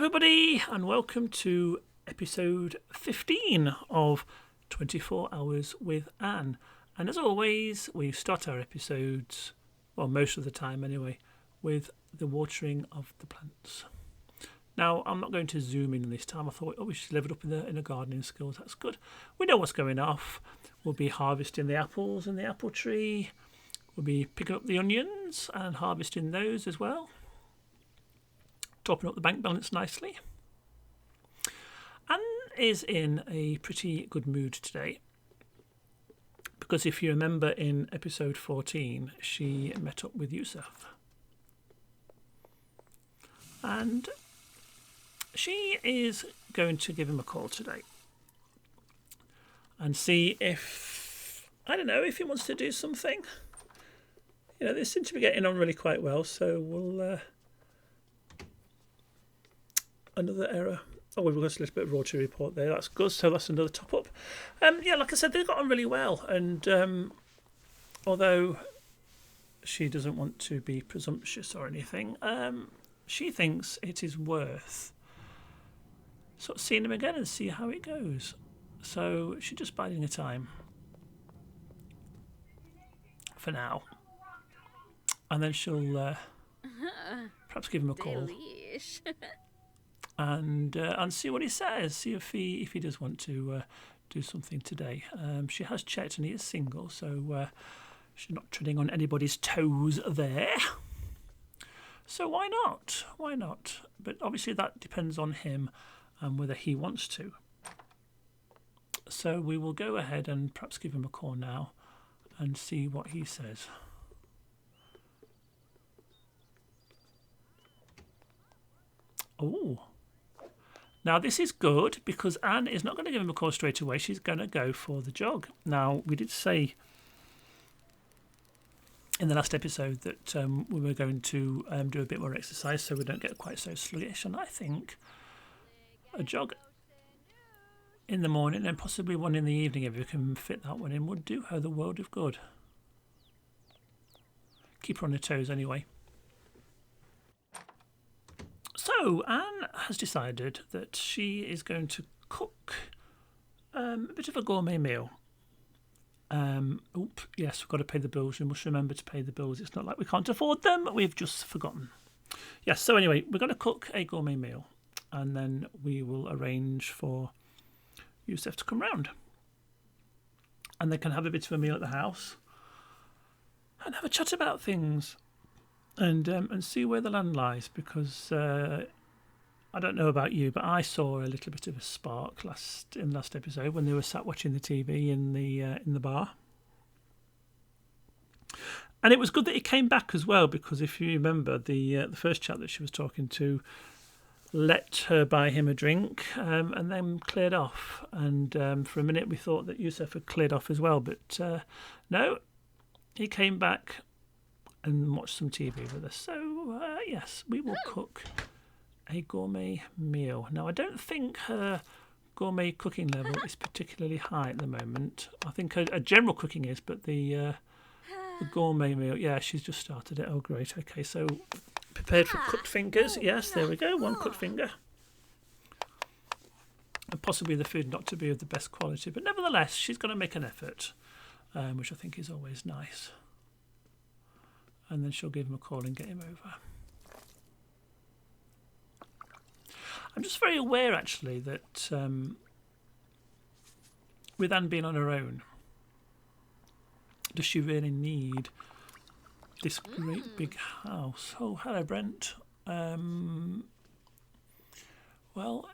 everybody, and welcome to episode 15 of 24 Hours with Anne. And as always, we start our episodes, well, most of the time anyway, with the watering of the plants. Now, I'm not going to zoom in this time. I thought, we should level up in the gardening skills. That's good. We know what's going off. We'll be harvesting the apples in the apple tree. We'll be picking up the onions and harvesting those as well. Topping up the bank balance nicely. Anne is in a pretty good mood today because if you remember in episode 14 she met up with Yusuf and she is going to give him a call today and see if, I don't know, if he wants to do something. You know, they seem to be getting on really quite well, so we'll another error. Oh, we've got a little bit of rotary report there. That's good. So that's another top up. Yeah, like I said, they got on really well. And although she doesn't want to be presumptuous or anything, she thinks it is worth sort of seeing him again and see how it goes. So she's just biding her time for now. And then she'll perhaps give him a call. And see what he says. See if he does want to do something today. She has checked and he is single, so she's not treading on anybody's toes there. So why not? Why not? But obviously that depends on him and whether he wants to. So we will go ahead and perhaps give him a call now and see what he says. Oh. Now, this is good because Anne is not going to give him a call straight away. She's going to go for the jog. Now, we did say in the last episode that we were going to do a bit more exercise so we don't get quite so sluggish. And I think a jog in the morning and possibly one in the evening, if you can fit that one in, would do her the world of good. Keep her on her toes anyway. So, Anne has decided that she is going to cook a bit of a gourmet meal. Yes, we've got to pay the bills. We must remember to pay the bills. It's not like we can't afford them. We've just forgotten. Yes, so anyway, we're going to cook a gourmet meal. And then we will arrange for Yusuf to come round. And they can have a bit of a meal at the house. And have a chat about things. And see where the land lies, because I don't know about you, but I saw a little bit of a spark in the last episode when they were sat watching the TV in the bar, and it was good that he came back as well, because if you remember the first chap that she was talking to let her buy him a drink and then cleared off, and for a minute we thought that Yusuf had cleared off as well, but no, he came back and watch some TV with us. So, yes, we will cook a gourmet meal. Now, I don't think her gourmet cooking level is particularly high at the moment. I think her general cooking is, but the gourmet meal, yeah, she's just started it. Oh, great. Okay, so prepared for cooked fingers. Yes, there we go. One cooked finger. And possibly the food not to be of the best quality, but nevertheless, she's going to make an effort, which I think is always nice. And then she'll give him a call and get him over. I'm just very aware, actually, that with Anne being on her own, does she really need this great big house? Oh, hello, Brent. Well,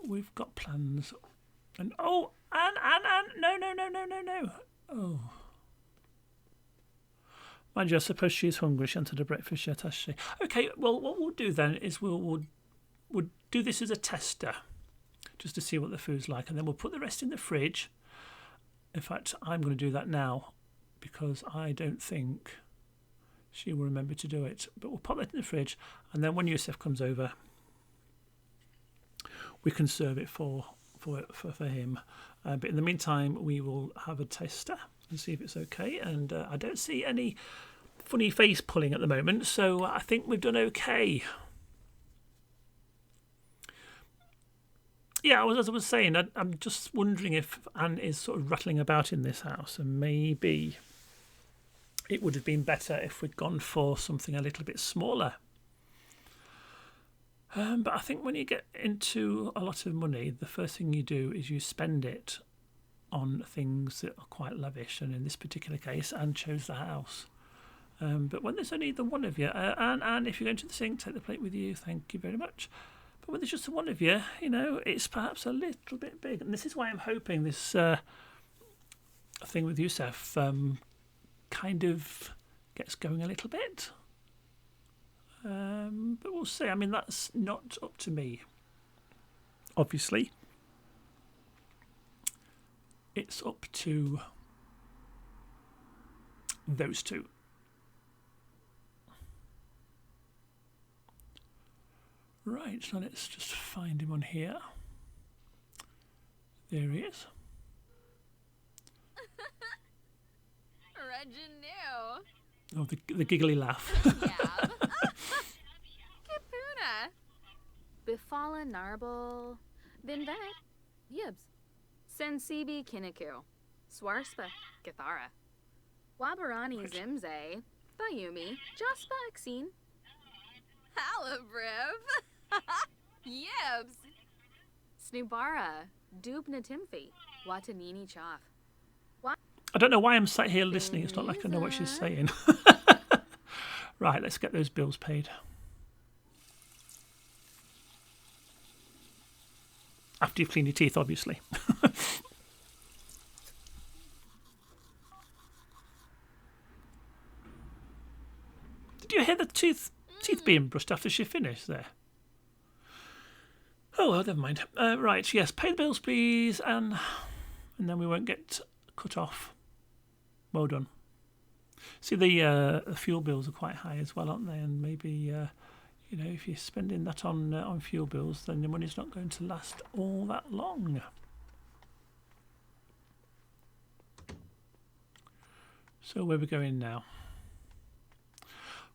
we've got plans. And oh, Anne, no. Oh. Mind you, I suppose she's hungry. She hasn't had a breakfast yet, has she? Okay, well, what we'll do then is we'll do this as a tester, just to see what the food's like, and then we'll put the rest in the fridge. In fact, I'm going to do that now, because I don't think she will remember to do it. But we'll pop that in the fridge, and then when Yusuf comes over, we can serve it for him. But in the meantime, we will have a tester and see if it's okay. And I don't see any funny face pulling at the moment, so I think we've done okay. Yeah, as I was saying, I'm just wondering if Anne is sort of rattling about in this house, and maybe it would have been better if we'd gone for something a little bit smaller. But I think when you get into a lot of money, the first thing you do is you spend it on things that are quite lavish, and in this particular case, Anne chose the house. But when there's only the one of you, and if you're going to the sink, take the plate with you, thank you very much. But when there's just the one of you, it's perhaps a little bit big. And this is why I'm hoping this thing with Yusuf kind of gets going a little bit. But we'll see. I mean, that's not up to me, obviously. It's up to those two. Right, so let's just find him on here. There he is. Oh, the giggly laugh. Kipuna. Bifala Narble. Binvet. Yibs. Sensibi Kiniku. Swarspa. Githara. Wabarani Zimze. Bayumi. Jaspa Exine. Halabriv. Yibs. Snubara. Dubna Timfi. Watanini Chaff. I don't know why I'm sat here listening. It's not like I know what she's saying. Right, let's get those bills paid. After you've cleaned your teeth, obviously. Did you hear the teeth being brushed after she finished there? Oh, well, never mind. Right, yes, pay the bills, please, and then we won't get cut off. Well done. See, the fuel bills are quite high as well, aren't they? And maybe, if you're spending that on fuel bills, then the money's not going to last all that long. So where are we going now?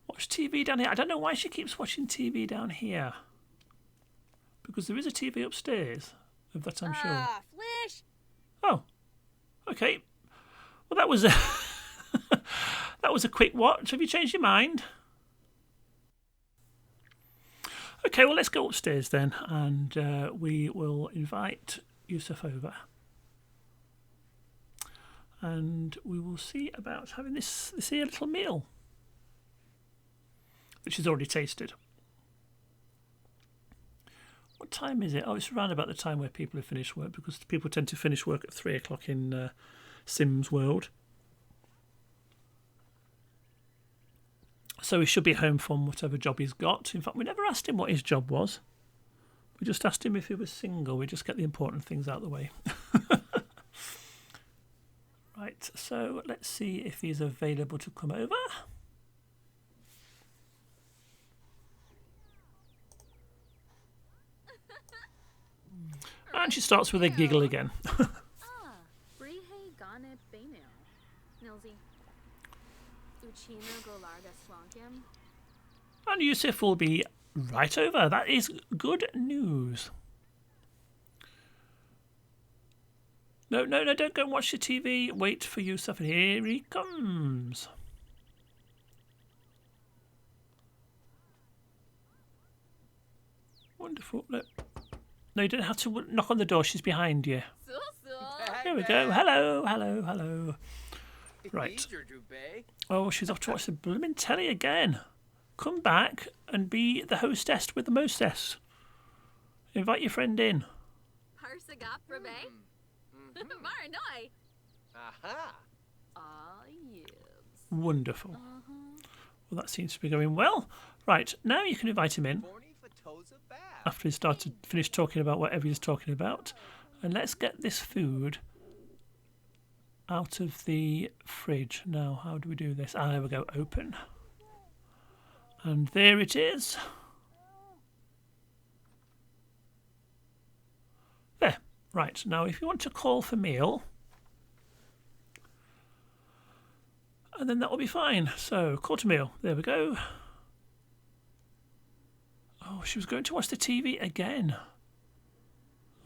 Watch TV down here. I don't know why she keeps watching TV down here. Because there is a TV upstairs, of that I'm sure. Flish. Oh, okay. Well, that was a quick watch. Have you changed your mind? Okay, well, let's go upstairs then, and we will invite Yusuf over. And we will see about having this here little meal, which is already tasted. What time is it? Oh, it's around about the time where people have finished work, because people tend to finish work at 3 o'clock in Sims World. So he should be home from whatever job he's got. In fact, we never asked him what his job was. We just asked him if he was single. We just get the important things out of the way. Right, so let's see if he's available to come over. And she starts with a giggle again. And Yusuf will be right over. That is good news. No, don't go and watch the TV. Wait for Yusuf, and here he comes. Wonderful. Look. No, you don't have to knock on the door. She's behind you. Here we go. Hello. Right. Oh, she's off to watch the blooming telly again. Come back and be the hostess with the mostess. Invite your friend in. Wonderful. Well, that seems to be going well. Right, now you can invite him in. After he's finished talking about whatever he's talking about. And let's get this food out of the fridge. Now, how do we do this? There we go, open. And there it is. There. Right, now if you want to call for meal, and then that will be fine. So, call to meal. There we go. Oh, she was going to watch the TV again.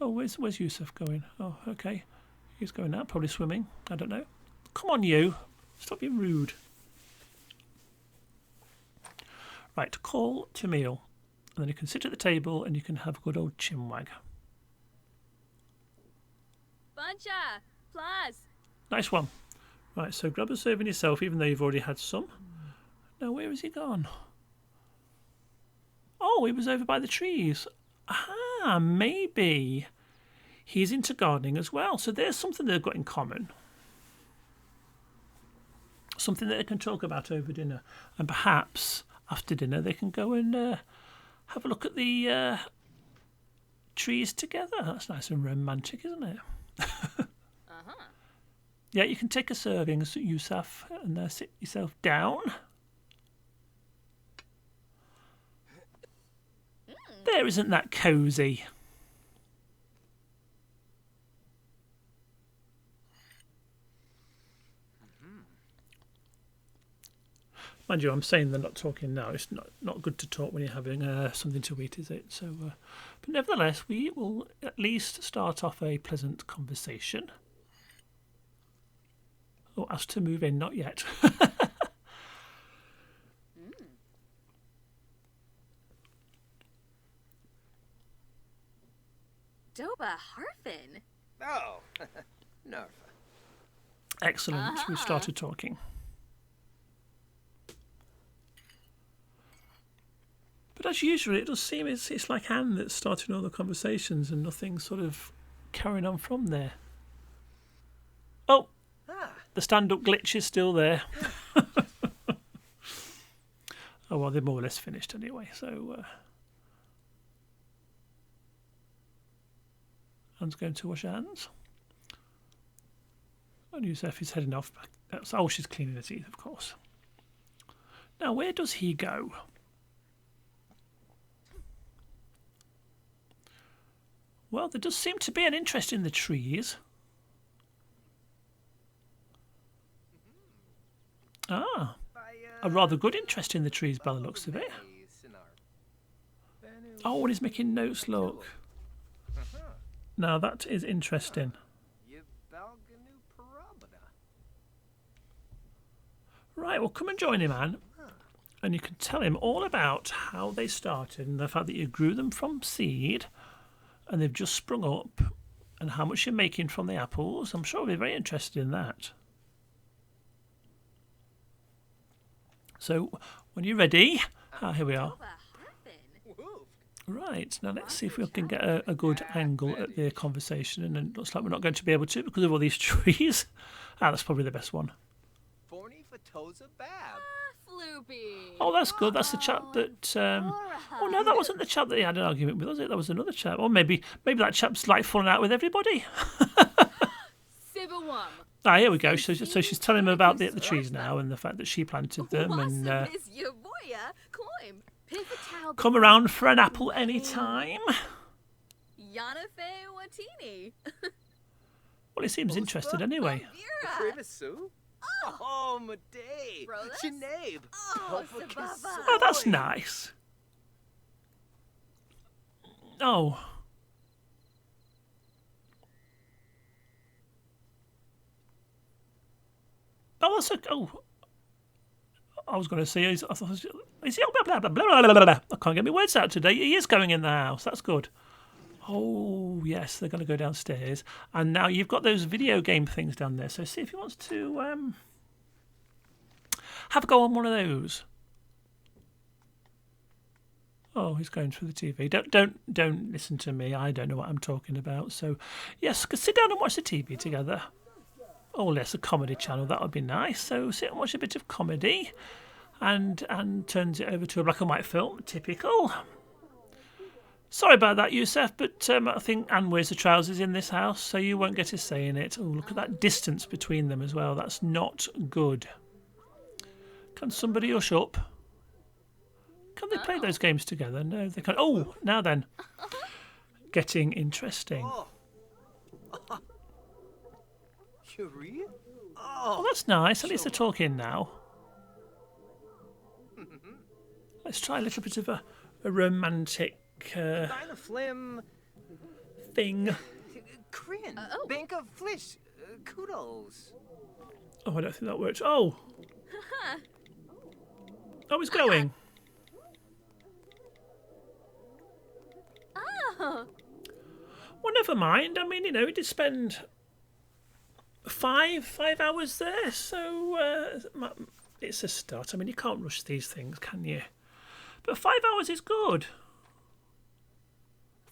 Oh, where's Yusuf going? Oh, okay. He's going out, probably swimming. I don't know. Come on, you. Stop being rude. Right, call to meal. And then you can sit at the table and you can have a good old chinwag. Buncha, plus. Nice one. Right, so grab a serving yourself, even though you've already had some. Now, where has he gone? Oh, he was over by the trees. Ah, maybe he's into gardening as well. So there's something they've got in common. Something that they can talk about over dinner. And perhaps after dinner they can go and have a look at the trees together. That's nice and romantic, isn't it? Yeah, you can take a serving, Yusuf, and sit yourself down. There, isn't that cosy? Mind you, I'm saying they're not talking now. It's not good to talk when you're having something to eat, is it? So, but nevertheless, we will at least start off a pleasant conversation. Oh, asked to move in, not yet. Doba Harfin. Oh, Narfa. Excellent. We've started talking. But as usual, it does seem it's like Anne that's starting all the conversations and nothing sort of carrying on from there. Oh, the stand-up glitch is still there. Oh, well, they're more or less finished anyway, so... Anne's going to wash her hands. And Yusuf is heading off. Oh, she's cleaning her teeth, of course. Now, where does he go? Well, there does seem to be an interest in the trees. Ah, a rather good interest in the trees by the looks of it. Oh, and he's making notes, look. Now, that is interesting. Right, well, come and join him, Anne. And you can tell him all about how they started and the fact that you grew them from seed and they've just sprung up and how much you're making from the apples. I'm sure he'll be very interested in that. So, when you're ready, here we are. Right, now let's see if we can get a good angle at the conversation, and it looks like we're not going to be able to because of all these trees. That's probably the best one. Oh, that's good. That's the chap that... oh, no, that wasn't the chap that he had an argument with, was it? That was another chap. Or maybe that chap's like falling out with everybody. Ah, here we go. So she's telling him about the trees now and the fact that she planted them and... come around for an apple any time. Well, he seems interested anyway. Oh, Maday. Sinead. Oh, that's nice. Oh. Oh, that's a... Oh. I was going to say... Is he... Blah, blah, blah, blah, blah, blah. I can't get my words out today. He is going in the house. That's good. Oh, yes, they're going to go downstairs. And now you've got those video game things down there. So see if he wants to have a go on one of those. Oh, he's going through the TV. Don't listen to me. I don't know what I'm talking about. So, yes, sit down and watch the TV together. Oh, yes, a comedy channel. That would be nice. So sit and watch a bit of comedy. And turns it over to a black and white film. Typical. Sorry about that, Yusuf, but I think Anne wears the trousers in this house, so you won't get a say in it. Oh, look at that distance between them as well. That's not good. Can somebody hush up? Can they play those games together? No, they can't. Oh, now then. Getting interesting. Oh, that's nice. At least they're talking now. Let's try a little bit of a romantic thing. Korean. Oh. Bank of Flish. Kudos. Oh, I don't think that works. Oh. Oh, it's going. Oh. Well, never mind. I mean, he did spend five hours there, so it's a start. I mean, you can't rush these things, can you? But 5 hours is good.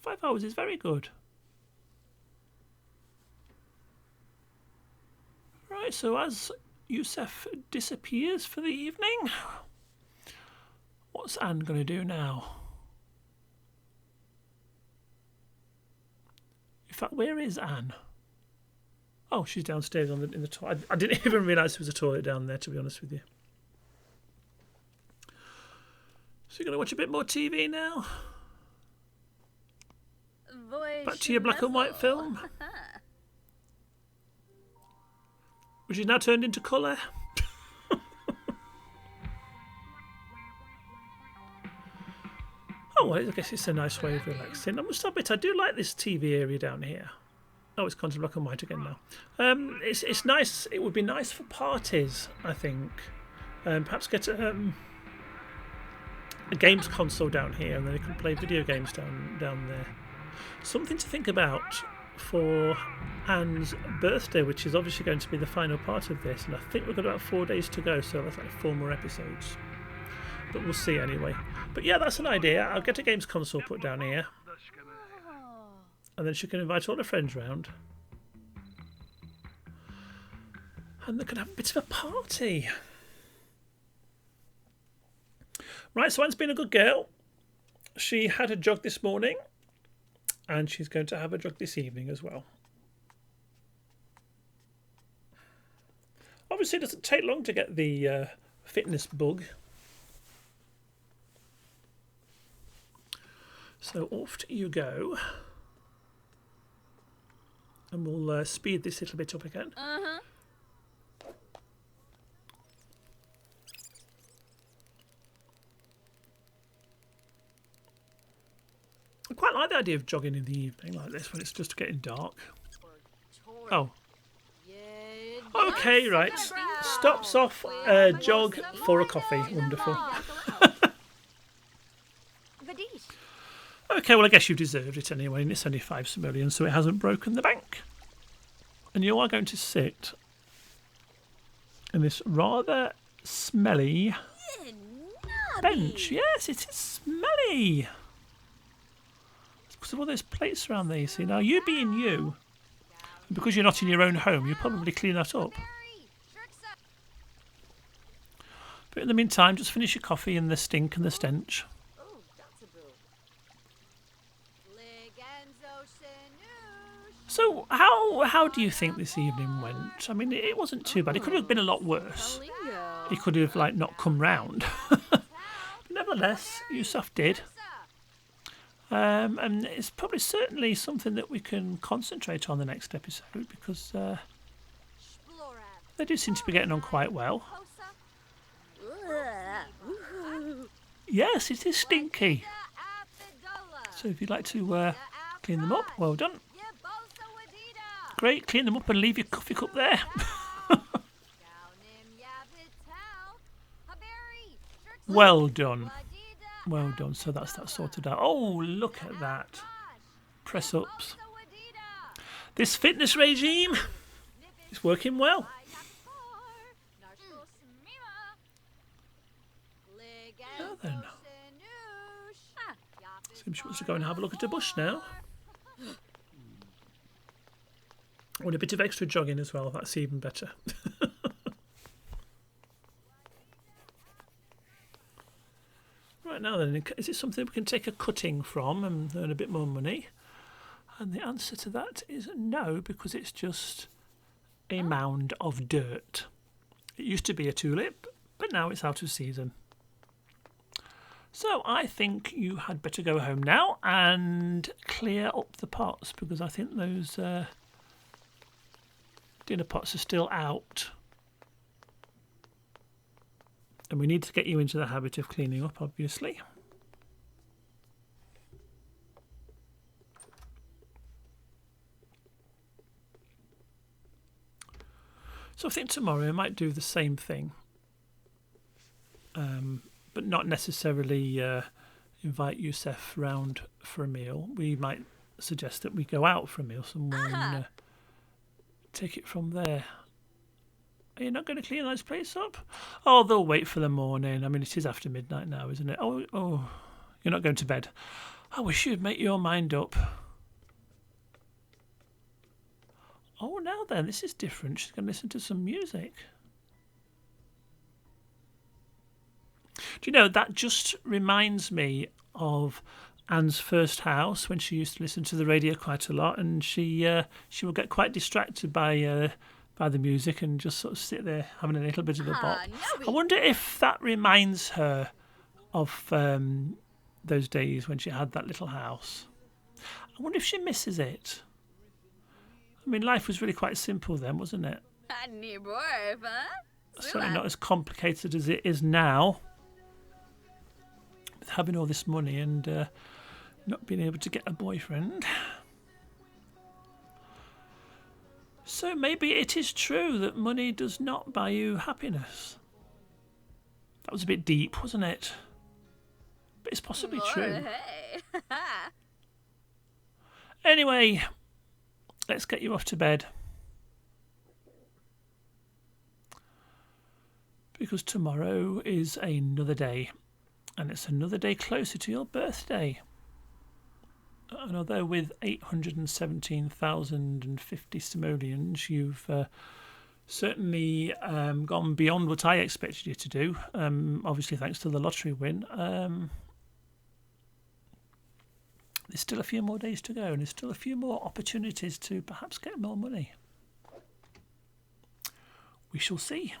5 hours is very good. Right, so as Yusef disappears for the evening, what's Anne going to do now? In fact, where is Anne? Oh, she's downstairs in the toilet. I didn't even realise there was a toilet down there, to be honest with you. So you're going to watch a bit more TV now? Back to your black and white film? Which is now turned into colour. Oh, well, I guess it's a nice way of relaxing. I must admit, I do like this TV area down here. Oh, it's gone to black and white again now. It's nice. It would be nice for parties, I think. Perhaps get a games console down here, and then you can play video games down there. Something to think about for Anne's birthday, which is obviously going to be the final part of this, and I think we've got about 4 days to go, so that's like 4 more episodes. But we'll see anyway. But yeah, that's an idea. I'll get a games console put down here, and then she can invite all her friends round, and they can have a bit of a party. Right, so Anne's been a good girl. She had a jog this morning, and she's going to have a jog this evening as well. Obviously, it doesn't take long to get the fitness bug. So off you go. And we'll speed this a little bit up again. Uh-huh. I quite like the idea of jogging in the evening like this when it's just getting dark. Oh. Okay, right. Stops off jog for a coffee. Wonderful. Okay, well, I guess you deserved it anyway, and it's only 5 simoleons, so it hasn't broken the bank. And you are going to sit in this rather smelly bench. Yes, it is smelly. It's because of all those plates around there, you see. Now, you being you, because you're not in your own home, you probably clean that up. But in the meantime, just finish your coffee and the stink and the stench. So how do you think this evening went? I mean, it wasn't too bad. It could have been a lot worse. He could have not come round. But nevertheless, Yusuf did. And it's probably certainly something that we can concentrate on the next episode, because they do seem to be getting on quite well. Yes, it is stinky. So if you'd like to clean them up, well done. Great, clean them up and leave your coffee cup there. Well done. Well done. So that's that sorted out. Oh, look at that. Press ups. This fitness regime is working well. Now then. Seems she wants to go and have a look at the bush now. And a bit of extra jogging as well, that's even better. Right, now then, is it something we can take a cutting from and earn a bit more money? And the answer to that is no, because it's just a mound of dirt. It used to be a tulip, but now it's out of season. So I think you had better go home now and clear up the pots, because I think those dinner pots are still out, and we need to get you into the habit of cleaning up, obviously. So I think tomorrow I might do the same thing, but not necessarily invite Youssef round for a meal. We might suggest that we go out for a meal somewhere and take it from there. Are you not going to clean this place up? Oh, they'll wait for the morning. I mean, it is after midnight now, isn't it? Oh, you're not going to bed. I wish you'd make your mind up. Oh, now then, this is different. She's going to listen to some music. Do you know, that just reminds me of Anne's first house when she used to listen to the radio quite a lot, and she would get quite distracted by the music and just sort of sit there having a little bit of a bop. I wonder if that reminds her of those days when she had that little house. I wonder if she misses it. I mean, life was really quite simple then, wasn't it? Certainly not as complicated as it is now, with having all this money and not being able to get a boyfriend. So maybe it is true that money does not buy you happiness. That was a bit deep, wasn't it? But it's possibly true. Anyway, let's get you off to bed. Because tomorrow is another day. And it's another day closer to your birthday. And although with 817,050 simoleons, you've certainly gone beyond what I expected you to do, obviously thanks to the lottery win, there's still a few more days to go, and there's still a few more opportunities to perhaps get more money. We shall see.